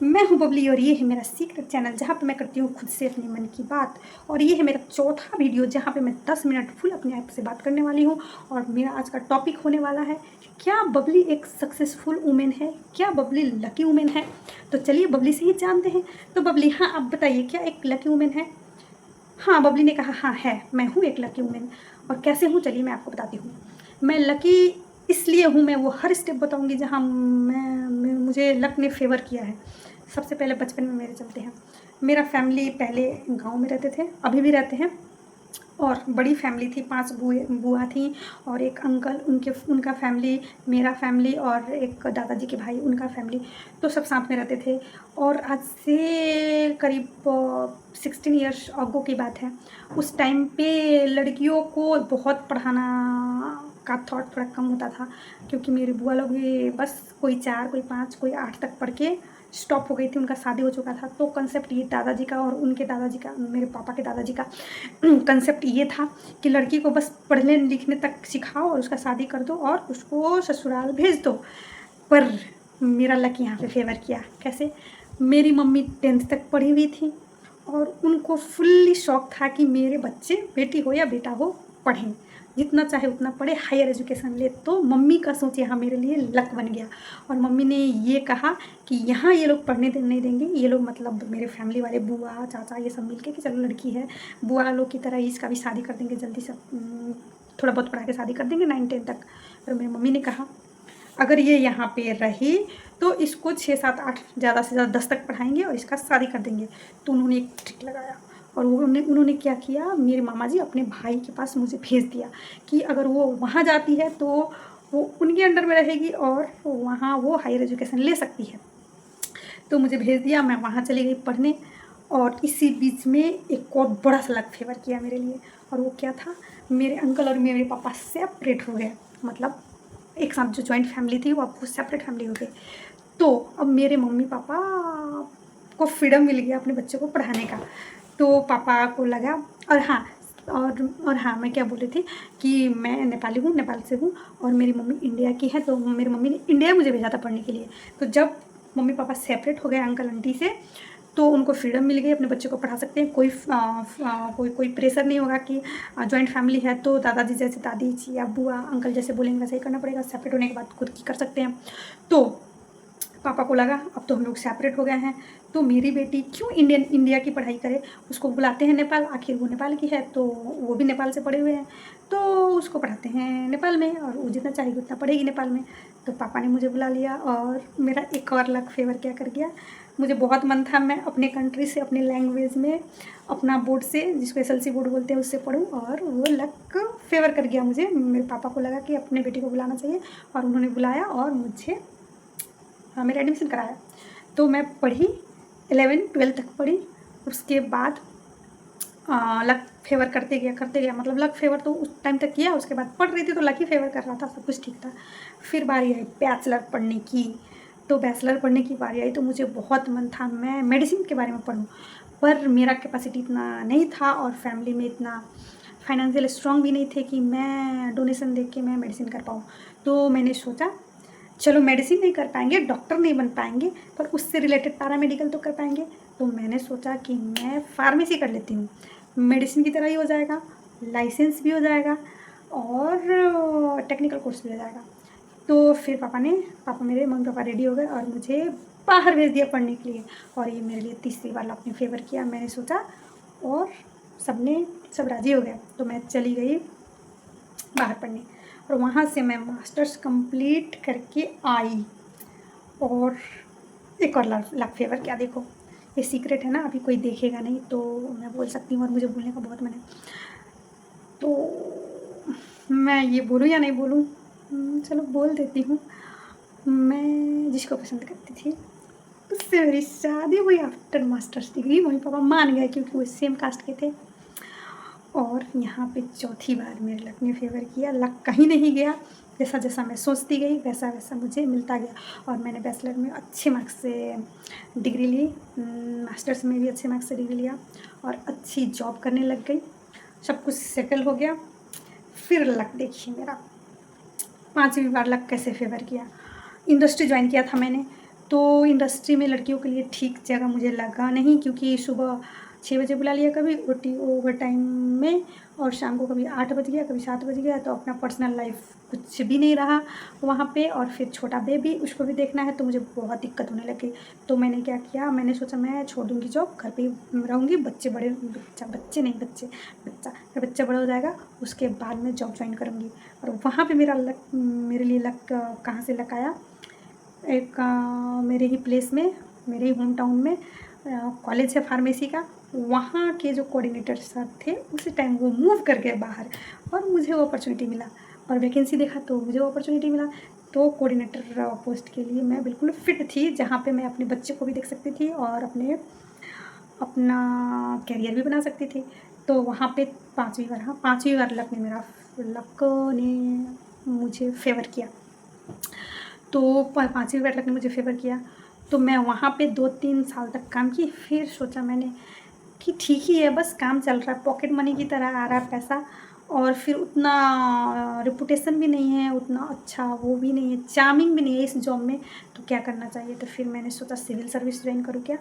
मैं हूँ बबली और ये है मेरा सीक्रेट चैनल जहाँ पे मैं करती हूँ खुद से अपने मन की बात। और ये है मेरा चौथा वीडियो जहाँ पे मैं 10 मिनट फुल अपने आप से बात करने वाली हूँ। और मेरा आज का टॉपिक होने वाला है, क्या बबली एक सक्सेसफुल वुमेन है, क्या बबली लकी वुमेन है। तो चलिए बबली से ही जानते हैं। तो बबली, हाँ आप बताइए, क्या एक लकी वुमेन है? हाँ, बबली ने कहा हाँ है, मैं हूँ एक लकी वुमेन। और कैसे हूँ चलिए मैं आपको बताती हूँ। मैं लकी इसलिए हूँ, मैं वो हर स्टेप बताऊँगी जहाँ मुझे लक ने फेवर किया है। सबसे पहले बचपन में मेरे चलते हैं, मेरा फैमिली पहले गांव में रहते थे, अभी भी रहते हैं। और बड़ी फैमिली थी, 5 बुआ थी और एक अंकल, उनका फैमिली, मेरा फैमिली और एक दादाजी के भाई उनका फैमिली। तो सब साथ में रहते थे। और आज से करीब 16 ईयर्स अगो की बात है। उस टाइम पे लड़कियों को बहुत पढ़ाना का थॉट थोड़ा कम होता था, क्योंकि मेरी बुआ लोग भी बस कोई 4, कोई 5, कोई 8 तक पढ़ के स्टॉप हो गई थी, उनका शादी हो चुका था। तो कंसेप्ट ये दादाजी का और उनके दादाजी का, मेरे पापा के दादाजी का कंसेप्ट ये था कि लड़की को बस पढ़ने लिखने तक सिखाओ और उसका शादी कर दो और उसको ससुराल भेज दो। पर मेरा लक यहाँ पे फेवर किया। कैसे? मेरी मम्मी 10th तक पढ़ी हुई थी और उनको फुल्ली शौक था कि मेरे बच्चे, बेटी हो या बेटा हो, पढ़ें, जितना चाहे उतना पढ़े, हायर एजुकेशन ले। तो मम्मी का सोच यहाँ मेरे लिए लक बन गया। और मम्मी ने ये कहा कि यहाँ ये लोग पढ़ने नहीं देंगे, ये लोग मतलब मेरे फैमिली वाले, बुआ चाचा ये सब मिलके, कि चलो लड़की है, बुआ लोग की तरह इसका भी शादी कर देंगे जल्दी से, थोड़ा बहुत पढ़ा के शादी कर देंगे 9-10 तक। पर मेरी मम्मी ने कहा अगर ये यहाँ पे रही तो इसको 6-7-8, ज़्यादा से ज़्यादा 10 तक पढ़ाएंगे और इसका शादी कर देंगे। तो उन्होंने एक ट्रिक लगाया और वो उन्होंने क्या किया, मेरे मामा जी अपने भाई के पास मुझे भेज दिया कि अगर वो वहाँ जाती है तो वो उनके अंडर में रहेगी और वहाँ वो हायर एजुकेशन ले सकती है। तो मुझे भेज दिया, मैं वहाँ चली गई पढ़ने। और इसी बीच में एक और बड़ा सा लक फेवर किया मेरे लिए। और वो क्या था, मेरे अंकल और मेरे पापा सेपरेट हो गए। मतलब एक साथ जो जॉइंट फैमिली थी वो अब वो सेपरेट फैमिली हो गई। तो अब मेरे मम्मी पापा को फ्रीडम मिल गया अपने बच्चों को पढ़ाने का। तो पापा को लगा, और हाँ, और हाँ, मैं क्या बोल रही थी कि मैं नेपाली हूँ, नेपाल से हूँ और मेरी मम्मी इंडिया की है। तो मेरी मम्मी ने इंडिया मुझे भेजा था पढ़ने के लिए। तो जब मम्मी पापा सेपरेट हो गए अंकल आंटी से, तो उनको फ्रीडम मिल गई, अपने बच्चे को पढ़ा सकते हैं। कोई प्रेशर नहीं होगा कि जॉइंट फैमिली है तो दादाजी जैसे, दादी जी या बुआ अंकल जैसे बोलेंगे वैसे ही करना पड़ेगा। सेपरेट होने के बाद खुद की कर सकते हैं। तो पापा को लगा अब तो हम लोग सेपरेट हो गए हैं, तो मेरी बेटी क्यों इंडिया की पढ़ाई करे, उसको बुलाते हैं नेपाल, आखिर वो नेपाल की है तो वो भी नेपाल से पढ़े हुए हैं, तो उसको पढ़ाते हैं नेपाल में और वो जितना चाहेगी उतना पढ़ेगी नेपाल में। तो पापा ने मुझे बुला लिया और मेरा एक और लक फेवर क्या कर गया। मुझे बहुत मन था मैं अपने कंट्री से, अपने लैंग्वेज में, अपना बोर्ड से, जिसको SLC बोर्ड बोलते हैं, उससे पढ़ूँ। और वो लक फेवर कर गया मुझे। मेरे पापा को लगा कि अपने बेटी को बुलाना चाहिए और उन्होंने बुलाया और मुझे, हाँ, मेरा एडमिशन कराया। तो मैं पढ़ी, 11-12 तक पढ़ी। उसके बाद लक फेवर करते गया, मतलब लक फेवर तो उस टाइम तक किया। उसके बाद पढ़ रही थी तो लक ही फेवर कर रहा था, सब कुछ ठीक था। फिर बारी आई बैचलर पढ़ने की। तो बैचलर पढ़ने की बारी आई तो मुझे बहुत मन था मैं मेडिसिन के बारे में पढूँ, पर मेरा कैपेसिटी इतना नहीं था और फैमिली में इतना फाइनेंशियल स्ट्रॉन्ग भी नहीं थे कि मैं डोनेशन दे के मैं मेडिसिन कर पाऊँ। तो मैंने सोचा चलो मेडिसिन नहीं कर पाएंगे, डॉक्टर नहीं बन पाएंगे, पर उससे रिलेटेड पैरामेडिकल तो कर पाएंगे। तो मैंने सोचा कि मैं फार्मेसी कर लेती हूँ, मेडिसिन की तरह ही हो जाएगा, लाइसेंस भी हो जाएगा और टेक्निकल कोर्स भी हो जाएगा। तो फिर पापा मेरे मम्मी पापा रेडी हो गए और मुझे बाहर भेज दिया पढ़ने के लिए। और ये मेरे लिए तीसरी बार आपने फेवर किया। मैंने सोचा और सब राज़ी हो गए तो मैं चली गई बाहर पढ़ने। और वहाँ से मैं मास्टर्स कंप्लीट करके आई। और एक और लक फेवर क्या, देखो ये सीक्रेट है ना, अभी कोई देखेगा नहीं तो मैं बोल सकती हूँ और मुझे बोलने का बहुत मन है। तो मैं ये बोलूँ या नहीं बोलूँ, चलो बोल देती हूँ। मैं जिसको पसंद करती थी उससे मेरी शादी हुई after masters degree. Mummy papa मान गए क्योंकि वो सेम कास्ट के थे। और यहाँ पे चौथी बार मेरे लक ने फेवर किया। लक कहीं नहीं गया, जैसा जैसा मैं सोचती गई वैसा वैसा मुझे मिलता गया। और मैंने बैचलर में अच्छे मार्क्स से डिग्री ली, मास्टर्स में भी अच्छे मार्क्स से डिग्री लिया और अच्छी जॉब करने लग गई। सब कुछ सेटल हो गया। फिर लक देखिए मेरा, 5वीं बार लक कैसे फेवर किया। इंडस्ट्री ज्वाइन किया था मैंने तो इंडस्ट्री में लड़कियों के लिए ठीक जगह मुझे लगा नहीं, क्योंकि सुबह 6 बजे बुला लिया कभी ओवर टाइम में, और शाम को कभी 8 बज गया, कभी 7 बज गया, तो अपना पर्सनल लाइफ कुछ भी नहीं रहा वहाँ पे। और फिर छोटा बेबी, उसको भी देखना है, तो मुझे बहुत दिक्कत होने लगी। तो मैंने क्या किया, मैंने सोचा मैं छोड़ दूँगी जॉब, घर पे ही रहूँगी, बच्चे बच्चा बड़ा हो जाएगा उसके बाद मैं जॉब ज्वाइन करूँगी। और वहाँ पे मेरे लिए लक कहाँ से लक आया, एक मेरे ही प्लेस में, मेरे ही होम टाउन में कॉलेज है फार्मेसी का, वहाँ के जो कोऑर्डिनेटर सर थे उसी टाइम वो मूव कर गए बाहर, और मुझे वो अपॉर्चुनिटी मिला, और वैकेंसी देखा तो मुझे वो अपॉर्चुनिटी मिला। तो कोऑर्डिनेटर पोस्ट के लिए मैं बिल्कुल फिट थी, जहाँ पे मैं अपने बच्चे को भी देख सकती थी और अपना कैरियर भी बना सकती थी। तो वहाँ पे पाँचवीं बार लक ने मुझे फेवर किया। तो पाँचवीं बार लक ने मुझे फेवर किया, तो मैं वहाँ पे 2-3 साल तक काम की। फिर सोचा मैंने कि ठीक ही है, बस काम चल रहा है, पॉकेट मनी की तरह आ रहा है पैसा, और फिर उतना रेपुटेशन भी नहीं है, उतना अच्छा वो भी नहीं है, चार्मिंग भी नहीं है इस जॉब में, तो क्या करना चाहिए। तो फिर मैंने सोचा सिविल सर्विस ज्वाइन करूँ क्या।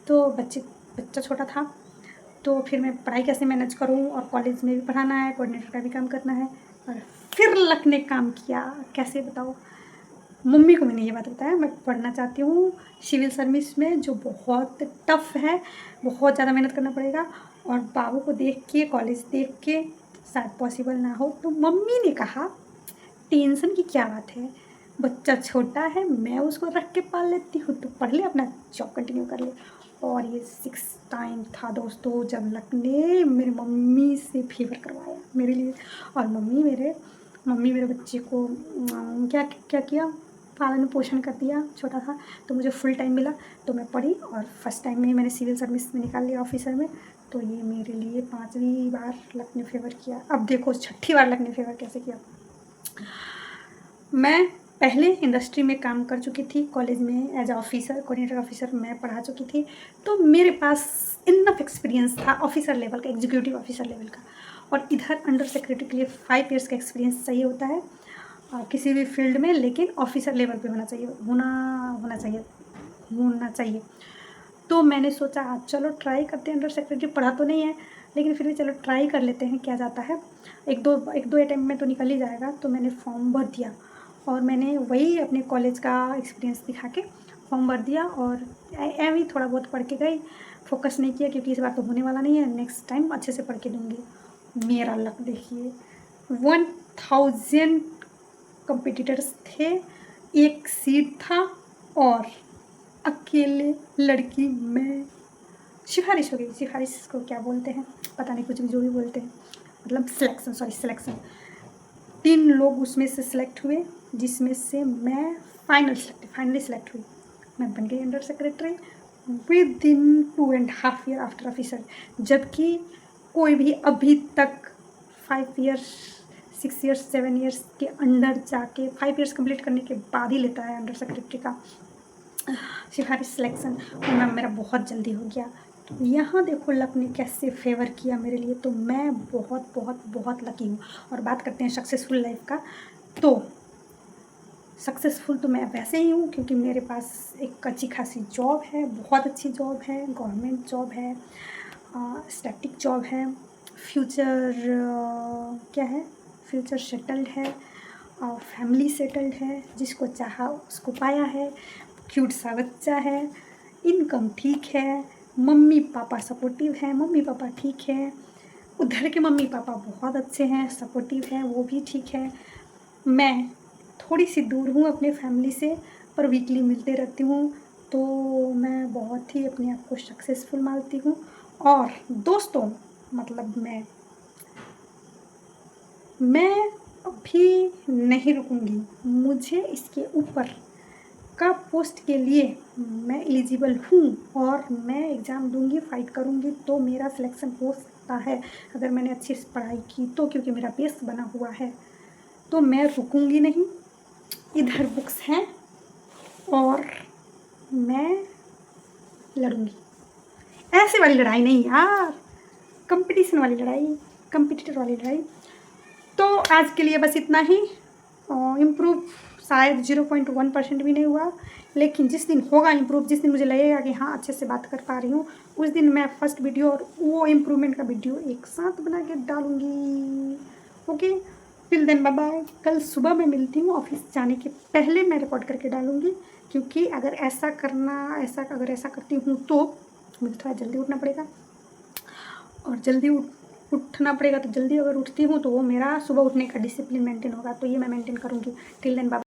तो बच्चा छोटा था, तो फिर मैं पढ़ाई कैसे मैनेज करूँ, और कॉलेज में भी पढ़ाना है, कोऑर्डिनेटर का भी काम करना है। और फिर लक ने काम किया, कैसे बताओ। मम्मी को मैंने ये बात बताया, मैं पढ़ना चाहती हूँ सिविल सर्विस में, जो बहुत टफ़ है, बहुत ज़्यादा मेहनत करना पड़ेगा, और बाबू को देख के, कॉलेज देख के शायद पॉसिबल ना हो। तो मम्मी ने कहा टेंशन की क्या बात है, बच्चा छोटा है, मैं उसको रख के पाल लेती हूँ, तो पढ़ ले, अपना जॉब कंटिन्यू कर ले। और ये 6 टाइम था दोस्तों जब लक ने मेरी मम्मी से फेवर करवाया मेरे लिए। और मम्मी मेरे बच्चे को क्या क्या किया, पालन पोषण कर दिया, छोटा था तो मुझे फुल टाइम मिला, तो मैं पढ़ी, और फर्स्ट टाइम में मैंने सिविल सर्विस में निकाल लिया ऑफिसर में। तो ये मेरे लिए 5वीं बार लक ने फेवर किया। अब देखो 6ठी बार लक ने फेवर कैसे किया। मैं पहले इंडस्ट्री में काम कर चुकी थी, कॉलेज में एज ऑफिसर, कोऑर्डिनेटर ऑफिसर मैं पढ़ा चुकी थी, तो मेरे पास इनफ एक्सपीरियंस था ऑफिसर लेवल का, एग्जीक्यूटिव ऑफिसर लेवल का। और इधर अंडर सेक्रेटरी के लिए 5 ईयर्स का एक्सपीरियंस चाहिए होता है किसी भी फील्ड में, लेकिन ऑफिसर लेवल पे होना चाहिए। तो मैंने सोचा चलो ट्राई करते हैं, अंडर सेक्रेटरी पढ़ा तो नहीं है, लेकिन फिर भी चलो ट्राई कर लेते हैं, क्या जाता है, एक दो अटैम्प्ट में तो निकल ही जाएगा। तो मैंने फॉर्म भर दिया, और मैंने वही अपने कॉलेज का एक्सपीरियंस दिखा के फॉर्म भर दिया, और एम ही थोड़ा बहुत पढ़ के गई, फोकस नहीं किया, क्योंकि इस बार तो होने वाला नहीं है, नेक्स्ट टाइम अच्छे से पढ़ के दूँगी। मेरा लक देखिए, 1000 कंपटीटर्स थे, एक सीट था, और अकेले लड़की मैं सिफारिश हो गई। सिफारिश को क्या बोलते हैं पता नहीं, कुछ भी जो भी बोलते हैं, मतलब सिलेक्शन। 3 लोग उसमें से सिलेक्ट हुए, जिसमें से मैं फाइनली सिलेक्ट हुई। मैं बन गई under secretary with in 2.5 year after officer. जबकि कोई भी अभी तक 5 ईयर्स 6 ईयर्स 7 ईयर्स के अंडर जाके 5 ईयर्स कंप्लीट करने के बाद ही लेता है अंडर सेक्रेटरी का सिफारिश सिलेक्शन, और मेरा बहुत जल्दी हो गया। तो यहाँ देखो लक ने कैसे फेवर किया मेरे लिए, तो मैं बहुत बहुत बहुत लकी हूँ। और बात करते हैं सक्सेसफुल लाइफ का, तो सक्सेसफुल तो मैं वैसे ही हूँ क्योंकि मेरे पास एक अच्छी खासी जॉब है, बहुत अच्छी जॉब है, गवर्नमेंट जॉब है, स्टैटिक जॉब है, फ्यूचर सेटल्ड है, और फैमिली सेटल्ड है, जिसको चाहा उसको पाया है, क्यूट सा बच्चा है, इनकम ठीक है, मम्मी पापा सपोर्टिव हैं, मम्मी पापा ठीक है, उधर के मम्मी पापा बहुत अच्छे हैं, सपोर्टिव हैं, वो भी ठीक है। मैं थोड़ी सी दूर हूँ अपने फैमिली से, पर वीकली मिलते रहती हूँ, तो मैं बहुत ही अपने आप को सक्सेसफुल मानती हूँ। और दोस्तों मतलब मैं अभी नहीं रुकूंगी, मुझे इसके ऊपर का पोस्ट के लिए मैं एलिजिबल हूँ, और मैं एग्ज़ाम दूंगी, फाइट करूँगी, तो मेरा सिलेक्शन हो सकता है अगर मैंने अच्छी से पढ़ाई की तो, क्योंकि मेरा बेस बना हुआ है। तो मैं रुकूंगी नहीं, इधर बुक्स हैं और मैं लड़ूंगी। ऐसे वाली लड़ाई नहीं यार, कंपटीशन वाली लड़ाई, कंपटीटर वाली लड़ाई। तो आज के लिए बस इतना ही। इम्प्रूव शायद 0.1% भी नहीं हुआ, लेकिन जिस दिन होगा इम्प्रूव, जिस दिन मुझे लगेगा कि हाँ अच्छे से बात कर पा रही हूँ, उस दिन मैं फर्स्ट वीडियो और वो इम्प्रूवमेंट का वीडियो एक साथ बना के डालूँगी। Okay, till then bye bye. कल सुबह मैं मिलती हूँ, ऑफिस जाने के पहले मैं रिकॉर्ड करके डालूँगी, क्योंकि अगर ऐसा करती हूँ तो मुझे थोड़ा जल्दी उठना पड़ेगा, और जल्दी उठना पड़ेगा तो जल्दी अगर उठती हूँ तो वो मेरा सुबह उठने का डिसिप्लिन मेंटेन होगा, तो ये मैं मेंटेन करूँगी। Till then bye.